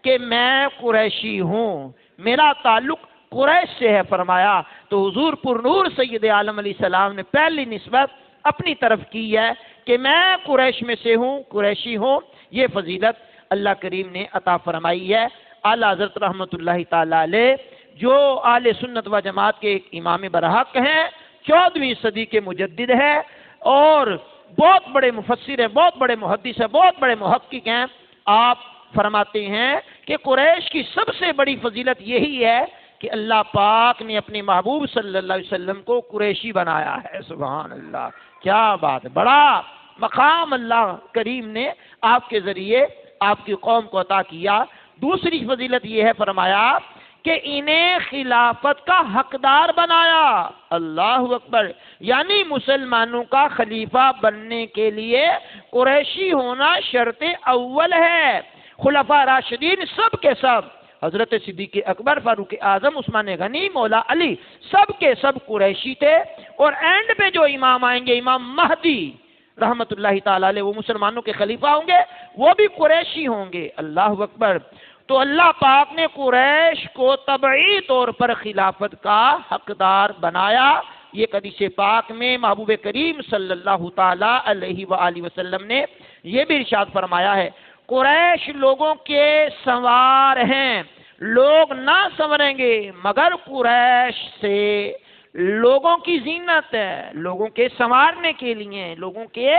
کہ میں قریشی ہوں، میرا تعلق قریش سے ہے فرمایا۔ تو حضور پر نور سید عالم علیہ السلام نے پہلی نسبت اپنی طرف کی ہے کہ میں قریش میں سے ہوں، قریشی ہوں۔ یہ فضیلت اللہ کریم نے عطا فرمائی ہے۔ اعلیٰ حضرت رحمۃ اللہ تعالی علیہ جو اہل سنت و جماعت کے ایک امام برحق ہیں، 14ویں صدی کے مجدد ہیں اور بہت بڑے مفسر ہیں، بہت بڑے محدث ہیں، بہت بڑے محقق ہیں۔ آپ فرماتے ہیں کہ قریش کی سب سے بڑی فضیلت یہی ہے کہ اللہ پاک نے اپنے محبوب صلی اللہ علیہ وسلم کو قریشی بنایا ہے۔ سبحان اللہ، کیا بات ہے، بڑا مقام اللہ کریم نے آپ کے ذریعے آپ کی قوم کو عطا کیا۔ دوسری فضیلت یہ ہے فرمایا کہ انہیں خلافت کا حقدار بنایا۔ اللہ اکبر، یعنی مسلمانوں کا خلیفہ بننے کے لیے قریشی ہونا شرط اول ہے۔ خلفاء راشدین سب کے سب، حضرت صدیق اکبر، فاروق اعظم، عثمان غنی، مولا علی، سب کے سب قریشی تھے۔ اور اینڈ پہ جو امام آئیں گے، امام مہدی رحمت اللہ تعالی علیہ، وہ مسلمانوں کے خلیفہ ہوں گے، وہ بھی قریشی ہوں گے۔ اللہ اکبر۔ تو اللہ پاک نے قریش کو طبعی طور پر خلافت کا حقدار بنایا۔ یہ حدیث پاک میں محبوب کریم صلی اللہ تعالی علیہ وآلہ وسلم نے یہ بھی ارشاد فرمایا ہے، قریش لوگوں کے سنوار ہیں، لوگ نہ سنوریں گے مگر قریش سے۔ لوگوں کی زینت ہے، لوگوں کے سنوارنے کے لیے، لوگوں کے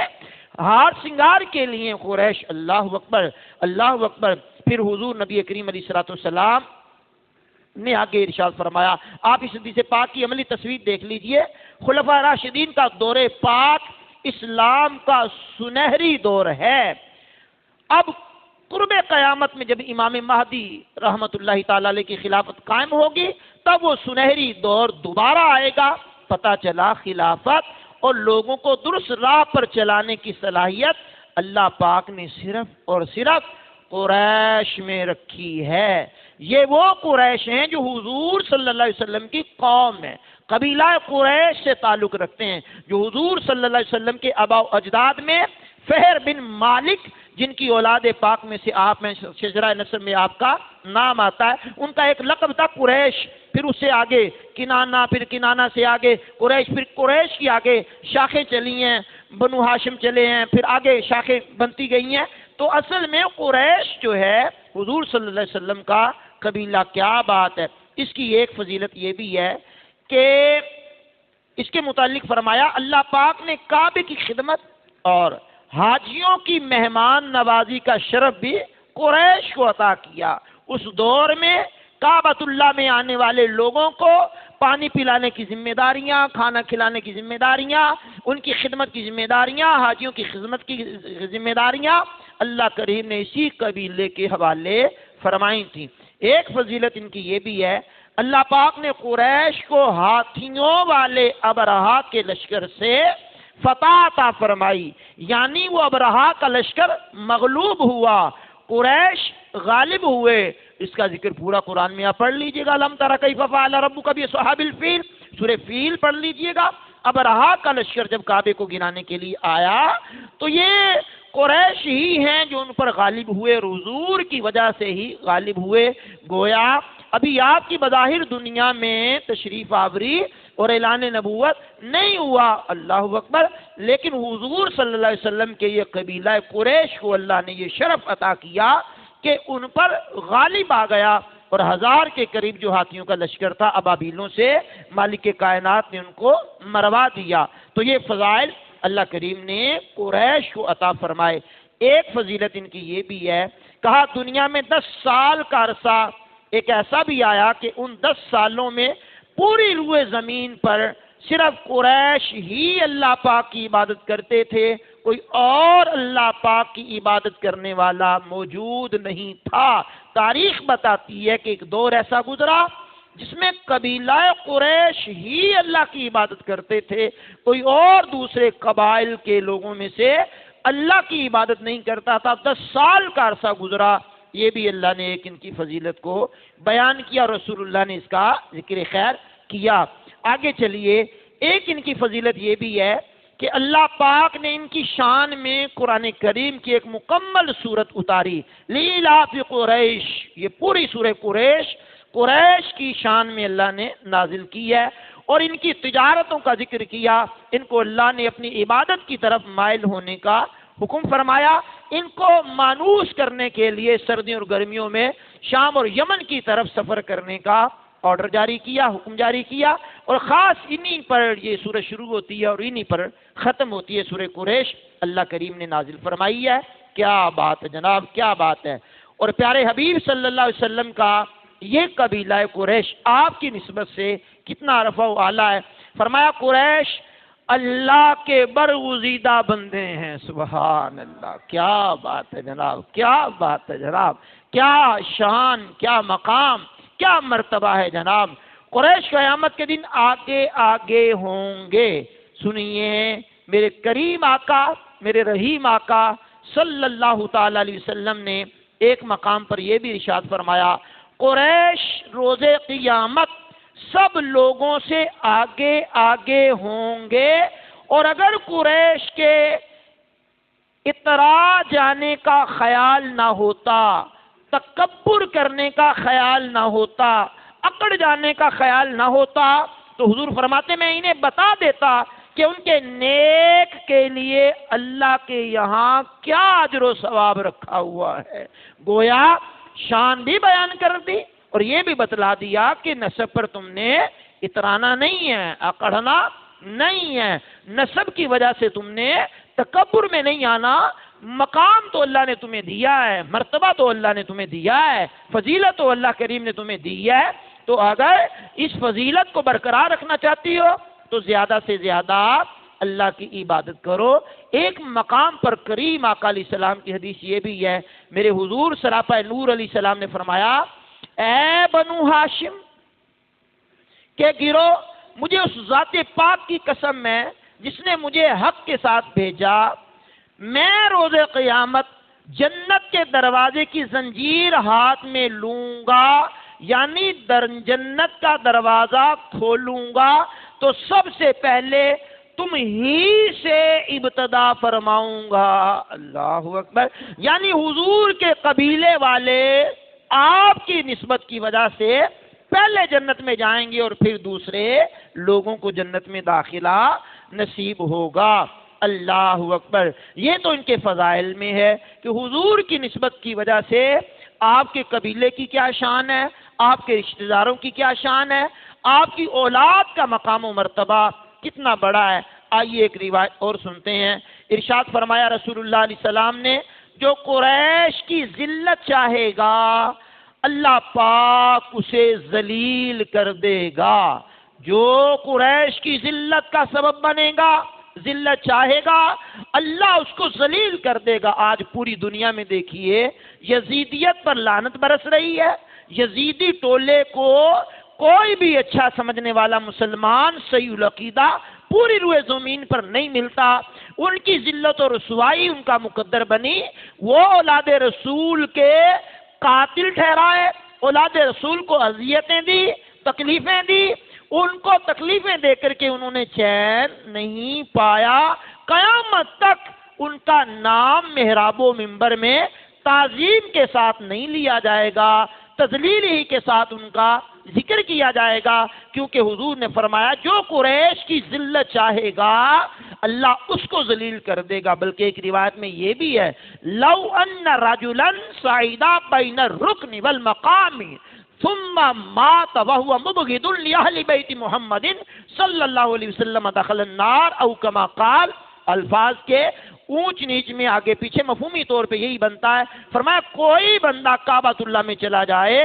ہار سنگار کے لیے قریش۔ اللہ اکبر، اللہ اکبر۔ پھر حضور نبی کریم علیہ السلام نے آگے ارشاد فرمایا، آپ اس حدیث پاک کی عملی تصویر دیکھ لیجئے۔ خلفاء راشدین کا دور پاک اسلام کا سنہری دور ہے۔ اب قرب قیامت میں جب امام مہدی رحمت اللہ تعالی علیہ کی خلافت قائم ہوگی، تب وہ سنہری دور دوبارہ آئے گا۔ پتہ چلا خلافت اور لوگوں کو درست راہ پر چلانے کی صلاحیت اللہ پاک نے صرف اور صرف قریش میں رکھی ہے۔ یہ وہ قریش ہیں جو حضور صلی اللہ علیہ وسلم کی قوم ہے، قبیلہ قریش سے تعلق رکھتے ہیں، جو حضور صلی اللہ علیہ وسلم کے آباء و اجداد میں فہر بن مالک، جن کی اولاد پاک میں سے آپ میں شجرہ نسب میں آپ کا نام آتا ہے، ان کا ایک لقب تھا قریش۔ پھر اس سے آگے کنانہ، پھر کنانہ سے آگے قریش، پھر قریش کی آگے شاخیں چلی ہیں، بنو ہاشم چلے ہیں، پھر آگے شاخیں بنتی گئی ہیں۔ تو اصل میں قریش جو ہے حضور صلی اللہ علیہ وسلم کا قبیلہ۔ کیا بات ہے۔ اس کی ایک فضیلت یہ بھی ہے کہ اس کے متعلق فرمایا، اللہ پاک نے کعبے کی خدمت اور حاجیوں کی مہمان نوازی کا شرف بھی قریش کو عطا کیا۔ اس دور میں کعبۃ اللہ میں آنے والے لوگوں کو پانی پلانے کی ذمہ داریاں، کھانا کھلانے کی ذمہ داریاں، ان کی خدمت کی ذمہ داریاں، حاجیوں کی خدمت کی ذمہ داریاں اللہ کریم نے اسی قبیلے کے حوالے فرمائی تھیں۔ ایک فضیلت ان کی یہ بھی ہے، اللہ پاک نے قریش کو ہاتھیوں والے ابرہا کے لشکر سے فتح عطا فرمائی، یعنی وہ ابرہا کا لشکر مغلوب ہوا، قریش غالب ہوئے۔ اس کا ذکر پورا قرآن میں آپ پڑھ لیجئے گا، لم تر کیف فعل ربک باصحاب الفیل، سورہ فیل پڑھ لیجئے گا۔ ابرہا کا لشکر جب کعبے کو گرانے کے لیے آیا تو یہ قریش ہی ہیں جو ان پر غالب ہوئے، حضور کی وجہ سے ہی غالب ہوئے۔ گویا ابھی آپ کی بظاہر دنیا میں تشریف آوری اور اعلان نبوت نہیں ہوا، اللہ اکبر، لیکن حضور صلی اللہ علیہ وسلم کے یہ قبیلہ قریش کو اللہ نے یہ شرف عطا کیا کہ ان پر غالب آ گیا، اور 1000 کے قریب جو ہاتھیوں کا لشکر تھا ابابیلوں سے مالک کائنات نے ان کو مروا دیا۔ تو یہ فضائل اللہ کریم نے قریش کو عطا فرمائے۔ ایک فضیلت ان کی یہ بھی ہے، کہا دنیا میں 10 سال کا عرصہ ایک ایسا بھی آیا کہ ان 10 سالوں میں پوری روئے زمین پر صرف قریش ہی اللہ پاک کی عبادت کرتے تھے، کوئی اور اللہ پاک کی عبادت کرنے والا موجود نہیں تھا۔ تاریخ بتاتی ہے کہ ایک دور ایسا گزرا جس میں قبیلہ قریش ہی اللہ کی عبادت کرتے تھے، کوئی اور دوسرے قبائل کے لوگوں میں سے اللہ کی عبادت نہیں کرتا تھا۔ 10 سال کا عرصہ گزرا، یہ بھی اللہ نے ایک ان کی فضیلت کو بیان کیا، رسول اللہ نے اس کا ذکر خیر کیا۔ آگے چلیے، ایک ان کی فضیلت یہ بھی ہے کہ اللہ پاک نے ان کی شان میں قرآن کریم کی ایک مکمل صورت اتاری، لیلاف قریش، یہ پوری سورہ قریش کی شان میں اللہ نے نازل کی ہے، اور ان کی تجارتوں کا ذکر کیا، ان کو اللہ نے اپنی عبادت کی طرف مائل ہونے کا حکم فرمایا، ان کو مانوس کرنے کے لیے سردیوں اور گرمیوں میں شام اور یمن کی طرف سفر کرنے کا آرڈر جاری کیا، حکم جاری کیا، اور خاص انہی پر یہ سورہ شروع ہوتی ہے اور انہی پر ختم ہوتی ہے سورہ قریش اللہ کریم نے نازل فرمائی ہے۔ کیا بات ہے جناب، کیا بات ہے۔ اور پیارے حبیب صلی اللہ علیہ وسلم کا یہ قبیلہ قریش آپ کی نسبت سے کتنا رفع و اعلیٰ ہے۔ فرمایا قریش اللہ کے برگزیدہ بندے ہیں، سبحان اللہ، کیا بات ہے جناب، کیا بات ہے جناب، کیا شان، کیا مقام، کیا مرتبہ ہے جناب۔ قریش قیامت کے دن آگے آگے ہوں گے۔ سنیے میرے کریم آقا، میرے رحیم آقا صلی اللہ تعالی علیہ وسلم نے ایک مقام پر یہ بھی ارشاد فرمایا، قریش روز قیامت سب لوگوں سے آگے آگے ہوں گے، اور اگر قریش کے اترا جانے کا خیال نہ ہوتا، تکبر کرنے کا خیال نہ ہوتا، اکڑ جانے کا خیال نہ ہوتا، تو حضور فرماتے میں انہیں بتا دیتا کہ ان کے نیک کے لیے اللہ کے یہاں کیا اجر و ثواب رکھا ہوا ہے۔ گویا شان بھی بیان کر دی اور یہ بھی بتلا دیا کہ نسب پر تم نے اترانا نہیں ہے، اکڑنا نہیں ہے، نسب کی وجہ سے تم نے تکبر میں نہیں آنا، مقام تو اللہ نے تمہیں دیا ہے، مرتبہ تو اللہ نے تمہیں دیا ہے، فضیلت تو اللہ کریم نے تمہیں دی ہے، تو اگر اس فضیلت کو برقرار رکھنا چاہتی ہو تو زیادہ سے زیادہ اللہ کی عبادت کرو۔ ایک مقام پر کریم آقا علیہ السلام کی حدیث یہ بھی ہے، میرے حضور سراپا نور علیہ السلام نے فرمایا، اے بنو ہاشم کہ گرو، مجھے اس ذات پاک کی قسم ہے جس نے مجھے حق کے ساتھ بھیجا، میں روز قیامت جنت کے دروازے کی زنجیر ہاتھ میں لوں گا، یعنی جنت کا دروازہ کھولوں گا تو سب سے پہلے تم ہی سے ابتدا فرماؤں گا۔ اللہ اکبر، یعنی حضور کے قبیلے والے آپ کی نسبت کی وجہ سے پہلے جنت میں جائیں گے اور پھر دوسرے لوگوں کو جنت میں داخلہ نصیب ہوگا۔ اللہ اکبر، یہ تو ان کے فضائل میں ہے کہ حضور کی نسبت کی وجہ سے آپ کے قبیلے کی کیا شان ہے، آپ کے رشتہ داروں کی کیا شان ہے، آپ کی اولاد کا مقام و مرتبہ کتنا بڑا ہے۔ آئیے ایک روایت اور سنتے ہیں۔ ارشاد فرمایا رسول اللہ علیہ السلام نے، جو قریش کی ذلت چاہے گا اللہ پاک اسے ذلیل کر دے گا، جو قریش کی ذلت کا سبب بنے گا، ذلت چاہے گا، اللہ اس کو ذلیل کر دے گا۔ آج پوری دنیا میں دیکھیے یزیدیت پر لعنت برس رہی ہے، یزیدی ٹولے کو کوئی بھی اچھا سمجھنے والا مسلمان صحیح العقیدہ پوری روئے زمین پر نہیں ملتا، ان کی ذلت و رسوائی ان کا مقدر بنی، وہ اولاد رسول کے قاتل ٹھہرائے، اولاد رسول کو اذیتیں دی، تکلیفیں دی، ان کو تکلیفیں دے کر کے انہوں نے چین نہیں پایا، قیامت تک ان کا نام محراب و منبر میں تعظیم کے ساتھ نہیں لیا جائے گا، تذلیل ہی کے ساتھ ان کا ذکر کیا جائے گا، کیونکہ حضور نے فرمایا جو قریش کی ذلت چاہے گا اللہ اس کو ذلیل کر دے گا۔ بلکہ ایک روایت میں یہ بھی ہے، لو ان رجلا صعدا بین الرکن والمقام ثم مات وهو مبغض لأهل بیت محمد صلی اللہ علیہ وسلم دخل النار او کما قال۔ الفاظ کے اونچ نیچ میں آگے پیچھے مفہومی طور پہ یہی بنتا ہے۔ فرمایا کوئی بندہ کعبۃ اللہ میں چلا جائے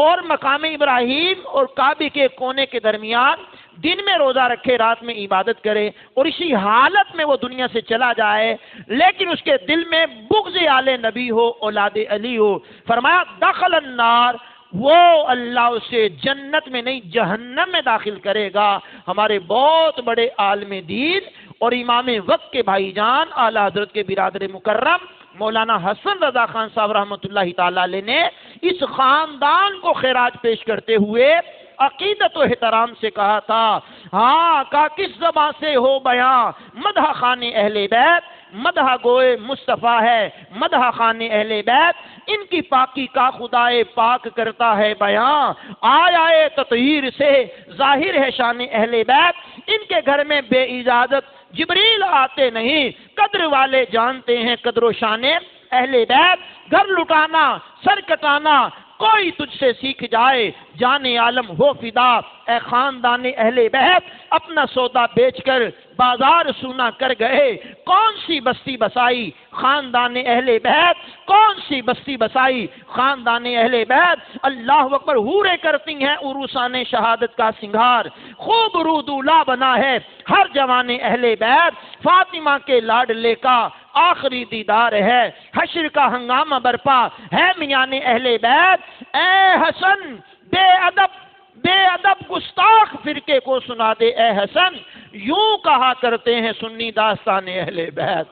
اور مقام ابراہیم اور کعبے کے کونے کے درمیان دن میں روزہ رکھے، رات میں عبادت کرے، اور اسی حالت میں وہ دنیا سے چلا جائے لیکن اس کے دل میں بغض آل نبی ہو، اولاد علی ہو، فرمایا دخل النار، وہ اللہ اسے جنت میں نہیں جہنم میں داخل کرے گا۔ ہمارے بہت بڑے عالم دین اور امام وقت کے بھائی جان اعلیٰ حضرت کے برادر مکرم مولانا حسن رضا خان صاحب رحمۃ اللہ تعالی علیہ نے اس خاندان کو خراج پیش کرتے ہوئے عقیدت و احترام سے کہا تھا۔ ہاں کہا کس زبان سے ہو بیاں مدح خان اہل بیت، مدح گوئے مصطفیٰ ہے مدح خان اہل بیت، ان کی پاکی کا خدائے پاک کرتا ہے بیاں، آیا تطہیر سے ظاہر ہے شان اہل بیت، ان کے گھر میں بے اجازت جبریل آتے نہیں، قدر والے جانتے ہیں قدر و شان اہل بیت، گھر لٹانا سر کٹانا کوئی تجھ سے سیکھ جائے، جان عالم ہو فدا اے خاندان اہل بیت، اپنا سودا بیچ کر بازار سونا کر گئے، کون سی بستی بسائی خاندان اہل بیت، کون سی بستی بسائی خاندان اہل بیت، اللہ اکبر، حوریں کرتی ہیں عروسان شہادت کا سنگھار، خوب رو دولا بنا ہے ہر جوان اہل بیت، فاطمہ کے لاڈلے کا آخری دیدار ہے، حشر کا ہنگامہ برپا ہے میان اہل بیت، اے حسن بے ادب گستاخ فرقے کو سنا دے اے حسن، یوں کہا کرتے ہیں سنی داستان اہل بیت۔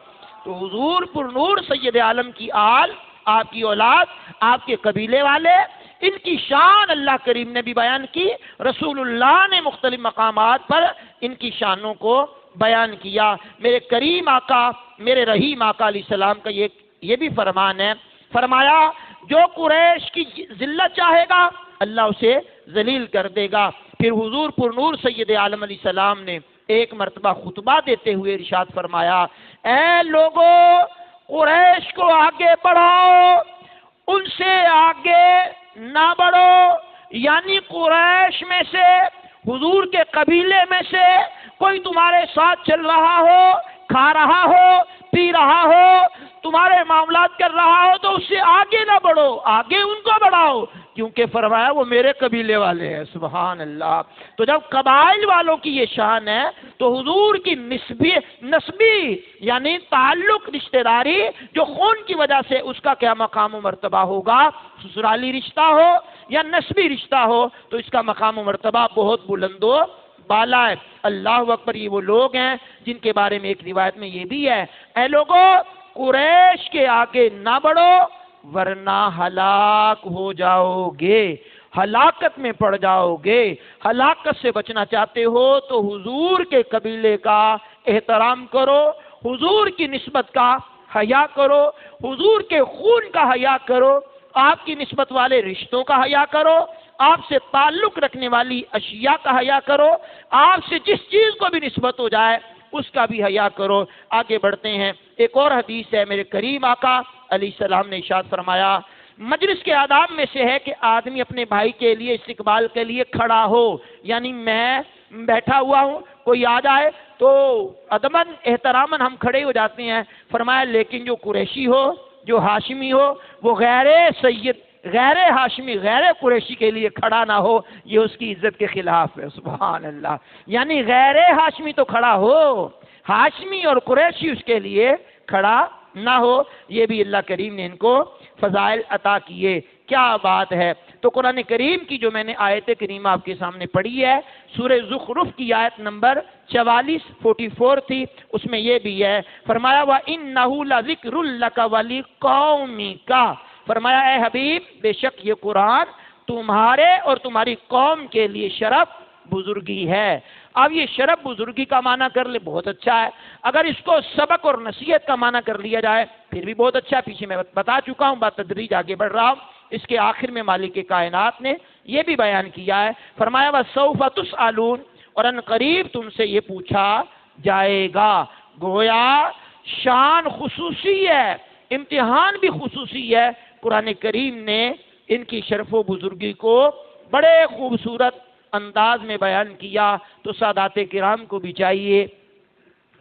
تو حضور پر نور سید عالم کی آل، آپ کی اولاد، آپ کے قبیلے والے، ان کی شان اللہ کریم نے بھی بیان کی، رسول اللہ نے مختلف مقامات پر ان کی شانوں کو بیان کیا۔ میرے کریم آقا، میرے رحیم آقا علیہ السلام کا یہ بھی فرمان ہے، فرمایا جو قریش کی ذلت چاہے گا اللہ اسے ذلیل کر دے گا۔ پھر حضور پر نور سید عالم علیہ السلام نے ایک مرتبہ خطبہ دیتے ہوئے ارشاد فرمایا، اے لوگو قریش کو آگے بڑھاؤ، ان سے آگے نہ بڑھو، یعنی قریش میں سے، حضور کے قبیلے میں سے کوئی تمہارے ساتھ چل رہا ہو، کھا رہا ہو، پی رہا ہو، تمہارے معاملات کر رہا ہو تو اس سے آگے نہ بڑھو، آگے ان کو بڑھاؤ، کیونکہ فرمایا وہ میرے قبیلے والے ہیں۔ سبحان اللہ۔ تو جب قبائل والوں کی یہ شان ہے تو حضور کی نسبی یعنی تعلق، رشتہ داری جو خون کی وجہ سے، اس کا کیا مقام و مرتبہ ہوگا، سسرالی رشتہ ہو یا نسبی رشتہ ہو تو اس کا مقام و مرتبہ بہت بلند و بالا ہے۔ اللہ اکبر، یہ وہ لوگ ہیں جن کے بارے میں ایک روایت میں یہ بھی ہے، اے لوگو قریش کے آگے نہ بڑھو ورنہ ہلاک ہو جاؤ گے، ہلاکت میں پڑ جاؤ گے۔ ہلاکت سے بچنا چاہتے ہو تو حضور کے قبیلے کا احترام کرو، حضور کی نسبت کا حیا کرو، حضور کے خون کا حیا کرو، آپ کی نسبت والے رشتوں کا حیا کرو، آپ سے تعلق رکھنے والی اشیاء کا حیا کرو، آپ سے جس چیز کو بھی نسبت ہو جائے اس کا بھی حیا کرو۔ آگے بڑھتے ہیں، ایک اور حدیث ہے، میرے کریم آقا علیہ السلام نے ارشاد فرمایا، مجلس کے آداب میں سے ہے کہ آدمی اپنے بھائی کے لیے استقبال کے لیے کھڑا ہو، یعنی میں بیٹھا ہوا ہوں، کوئی آ جائے تو ادباً احتراماً ہم کھڑے ہو جاتے ہیں، فرمایا لیکن جو قریشی ہو، جو ہاشمی ہو، وہ غیر سید، غیر ہاشمی، غیر قریشی کے لیے کھڑا نہ ہو، یہ اس کی عزت کے خلاف ہے۔ سبحان اللہ۔ یعنی غیر ہاشمی تو کھڑا ہو، ہاشمی اور قریشی اس کے لیے کھڑا نہ ہو۔ یہ بھی اللہ کریم نے ان کو فضائل عطا کیے۔ کیا بات ہے۔ تو قرآن کریم کی جو میں نے آیت کریمہ آپ کے سامنے پڑھی ہے، سورہ زخرف کی آیت نمبر 44 تھی، اس میں یہ بھی ہے، فرمایا وَإِنَّهُ لَذِكْرٌ لَكَ وَلِقَوْمِكَ، فرمایا اے حبیب بے شک یہ قرآن تمہارے اور تمہاری قوم کے لیے شرف بزرگی ہے۔ اب یہ شرف بزرگی کا معنی کر لے بہت اچھا ہے، اگر اس کو سبق اور نصیحت کا معنی کر لیا جائے پھر بھی بہت اچھا ہے۔ پیچھے میں بتا چکا ہوں، بات تدریج آگے بڑھ رہا ہوں۔ اس کے آخر میں مالک کائنات نے یہ بھی بیان کیا ہے، فرمایا وَسَوْفَ تُسْأَلُونَ، اور ان قریب تم سے یہ پوچھا جائے گا۔ گویا شان خصوصی ہے، امتحان بھی خصوصی ہے۔ قرآن کریم نے ان کی شرف و بزرگی کو بڑے خوبصورت انداز میں بیان کیا، تو سادات کرام کو بھی چاہیے،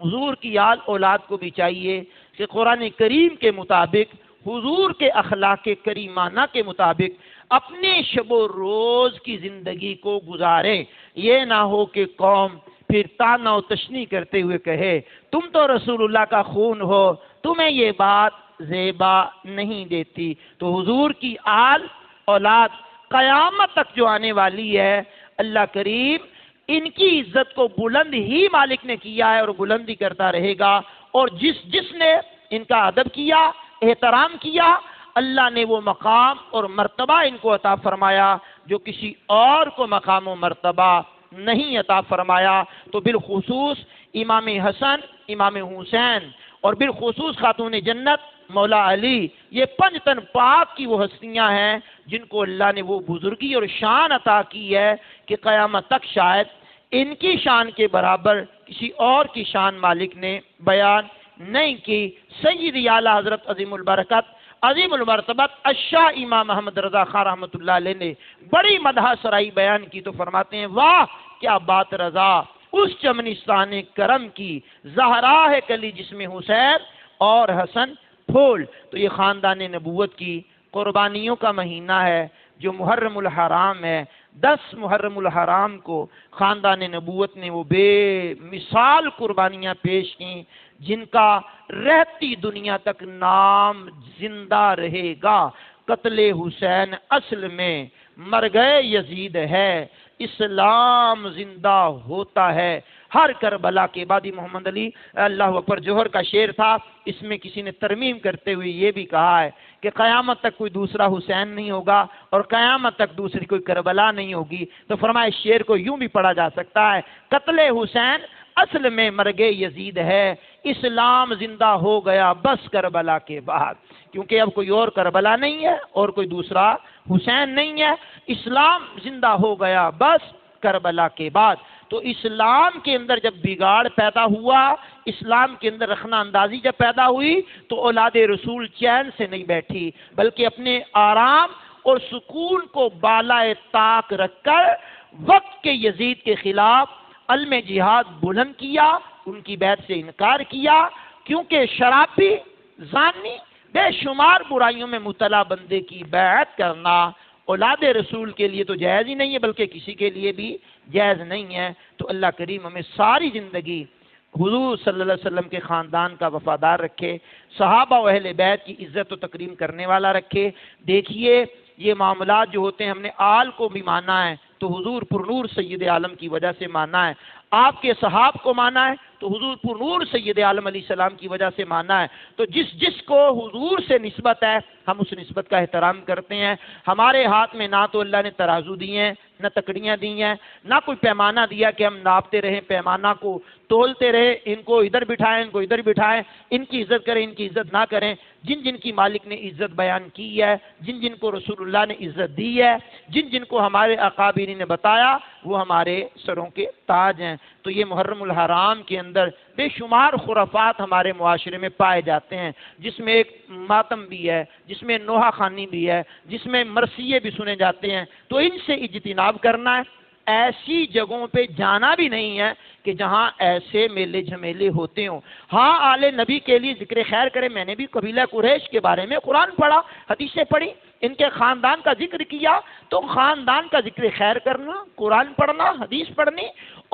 حضور کی آل اولاد کو بھی چاہیے کہ قرآن کریم کے مطابق، حضور کے اخلاق کریمانہ کے مطابق اپنے شب و روز کی زندگی کو گزاریں۔ یہ نہ ہو کہ قوم پھر طعنہ و تشنیع کرتے ہوئے کہے تم تو رسول اللہ کا خون ہو، تمہیں یہ بات زیبا نہیں دیتی۔ تو حضور کی آل اولاد قیامت تک جو آنے والی ہے، اللہ کریم ان کی عزت کو بلند ہی مالک نے کیا ہے اور بلندی کرتا رہے گا، اور جس نے ان کا ادب کیا، احترام کیا، اللہ نے وہ مقام اور مرتبہ ان کو عطا فرمایا جو کسی اور کو مقام و مرتبہ نہیں عطا فرمایا، تو بالخصوص امام حسن، امام حسین اور بالخصوص خاتون جنت مولا علی، یہ پنج تن پاک کی وہ ہستیاں ہیں جن کو اللہ نے وہ بزرگی اور شان عطا کی ہے کہ قیامت تک شاید ان کی شان کے برابر کسی اور کی شان مالک نے بیان نہیں کی۔ سیدی اعلیٰ حضرت عظیم البرکت عظیم المرتبت الشاہ امام محمد رضا خان رحمۃ اللہ علیہ نے بڑی مدح سرائی بیان کی تو فرماتے ہیں، واہ کیا بات رضا اس چمنستان کرم کی، زہرا ہے کلی جسم حسین اور حسن پھول۔ تو یہ خاندان نبوت کی قربانیوں کا مہینہ ہے جو محرم الحرام ہے۔ 10 محرم الحرام کو خاندان نبوت نے وہ بے مثال قربانیاں پیش کیں جن کا رہتی دنیا تک نام زندہ رہے گا۔ قتل حسین اصل میں مر گئے یزید ہے، اسلام زندہ ہوتا ہے۔ ہر کربلا کے بعد محمد علی اللہ اکبر جوہر کا شعر تھا، اس میں کسی نے ترمیم کرتے ہوئے یہ بھی کہا ہے کہ قیامت تک کوئی دوسرا حسین نہیں ہوگا اور قیامت تک دوسری کوئی کربلا نہیں ہوگی۔ تو فرمایا اس شعر کو یوں بھی پڑھا جا سکتا ہے، قتل حسین اصل میں مرگ یزید ہے، اسلام زندہ ہو گیا بس کربلا کے بعد، کیونکہ اب کوئی اور کربلا نہیں ہے اور کوئی دوسرا حسین نہیں ہے، اسلام زندہ ہو گیا بس کربلا کے بعد۔ تو اسلام کے اندر جب بگاڑ پیدا ہوا، اسلام کے اندر رخنہ اندازی جب پیدا ہوئی تو اولاد رسول چین سے نہیں بیٹھی، بلکہ اپنے آرام اور سکون کو بالائے طاق رکھ کر وقت کے یزید کے خلاف علم جہاد بلند کیا، ان کی بیعت سے انکار کیا، کیونکہ شرابی، زانی، بے شمار برائیوں میں مبتلا بندے کی بیعت کرنا اولاد رسول کے لیے تو جائز ہی نہیں ہے، بلکہ کسی کے لیے بھی جائز نہیں ہے۔ تو اللہ کریم ہمیں ساری زندگی حضور صلی اللہ علیہ وسلم کے خاندان کا وفادار رکھے، صحابہ و اہل بیت کی عزت و تکریم کرنے والا رکھے۔ دیکھیے یہ معاملات جو ہوتے ہیں، ہم نے آل کو بھی مانا ہے تو حضور پر نور سید عالم کی وجہ سے مانا ہے، آپ کے صحاب کو مانا ہے تو حضور پر نور سید عالم علیہ السلام کی وجہ سے مانا ہے۔ تو جس کو حضور سے نسبت ہے ہم اس نسبت کا احترام کرتے ہیں۔ ہمارے ہاتھ میں نہ تو اللہ نے ترازو دی ہیں، نہ تکڑیاں دی ہیں، نہ کوئی پیمانہ دیا کہ ہم ناپتے رہیں، پیمانہ کو تولتے رہے، ان کو ادھر بٹھائیں، ان کو ادھر بٹھائیں، ان کی عزت کریں، ان کی عزت نہ کریں۔ جن جن کی مالک نے عزت بیان کی ہے، جن جن کو رسول اللہ نے عزت دی ہے، جن جن کو ہمارے اکابرین نے بتایا، وہ ہمارے سروں کے تاج ہیں۔ تو یہ محرم الحرام کے اندر بے شمار خرافات ہمارے معاشرے میں پائے جاتے ہیں، جس میں ایک ماتم بھی ہے، جس میں نوحہ خوانی بھی ہے، جس میں مرثیے بھی سنے جاتے ہیں۔ تو ان سے اجتناب کرنا ہے، ایسی جگہوں پہ جانا بھی نہیں ہے کہ جہاں ایسے میلے جھمیلے ہوتے ہوں۔ ہاں آل نبی کے لیے ذکر خیر کریں، میں نے بھی قبیلہ قریش کے بارے میں قرآن پڑھا، حدیثیں پڑھی، ان کے خاندان کا ذکر کیا، تو خاندان کا ذکر خیر کرنا، قرآن پڑھنا، حدیث پڑھنی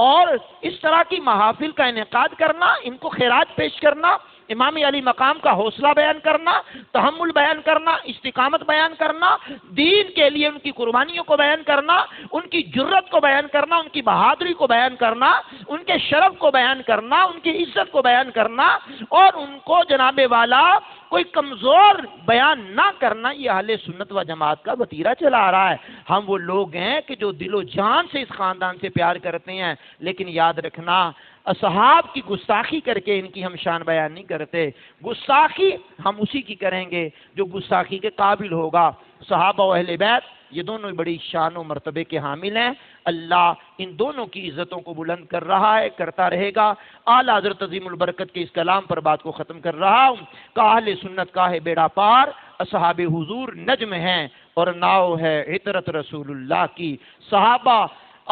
اور اس طرح کی محافل کا انعقاد کرنا، ان کو خیرات پیش کرنا، امام علی مقام کا حوصلہ بیان کرنا، تحمل بیان کرنا، استقامت بیان کرنا، دین کے لیے ان کی قربانیوں کو بیان کرنا، ان کی جرت کو بیان کرنا، ان کی بہادری کو بیان کرنا، ان کے شرف کو بیان کرنا، ان کی عزت کو بیان کرنا اور ان کو جناب والا کوئی کمزور بیان نہ کرنا، یہ اہل سنت و جماعت کا وتیرہ چلا آ رہا ہے۔ ہم وہ لوگ ہیں کہ جو دل و جان سے اس خاندان سے پیار کرتے ہیں، لیکن یاد رکھنا اصحاب کی گستاخی کر کے ان کی ہم شان بیان نہیں کرتے۔ گستاخی ہم اسی کی کریں گے جو گستاخی کے قابل ہوگا۔ صحابہ و اہل بیت یہ دونوں بڑی شان و مرتبے کے حامل ہیں، اللہ ان دونوں کی عزتوں کو بلند کر رہا ہے، کرتا رہے گا۔ اعلیٰ حضرت عظیم البرکت کے اس کلام پر بات کو ختم کر رہا ہوں کہ اہل سنت کا ہے بیڑا پار، اصحاب حضور نجم ہیں اور ناؤ ہے عطرت رسول اللہ کی۔ صحابہ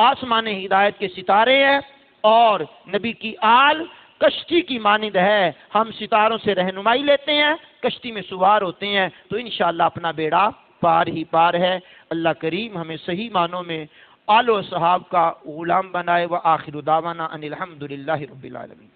آسمان ہدایت کے ستارے ہیں اور نبی کی آل کشتی کی مانند ہے، ہم ستاروں سے رہنمائی لیتے ہیں، کشتی میں سوار ہوتے ہیں تو انشاءاللہ اپنا بیڑا پار ہی پار ہے۔ اللہ کریم ہمیں صحیح معنوں میں آل و صحاب کا غلام بنائے۔ وآخر دعوانا ان الحمدللہ رب العالمین۔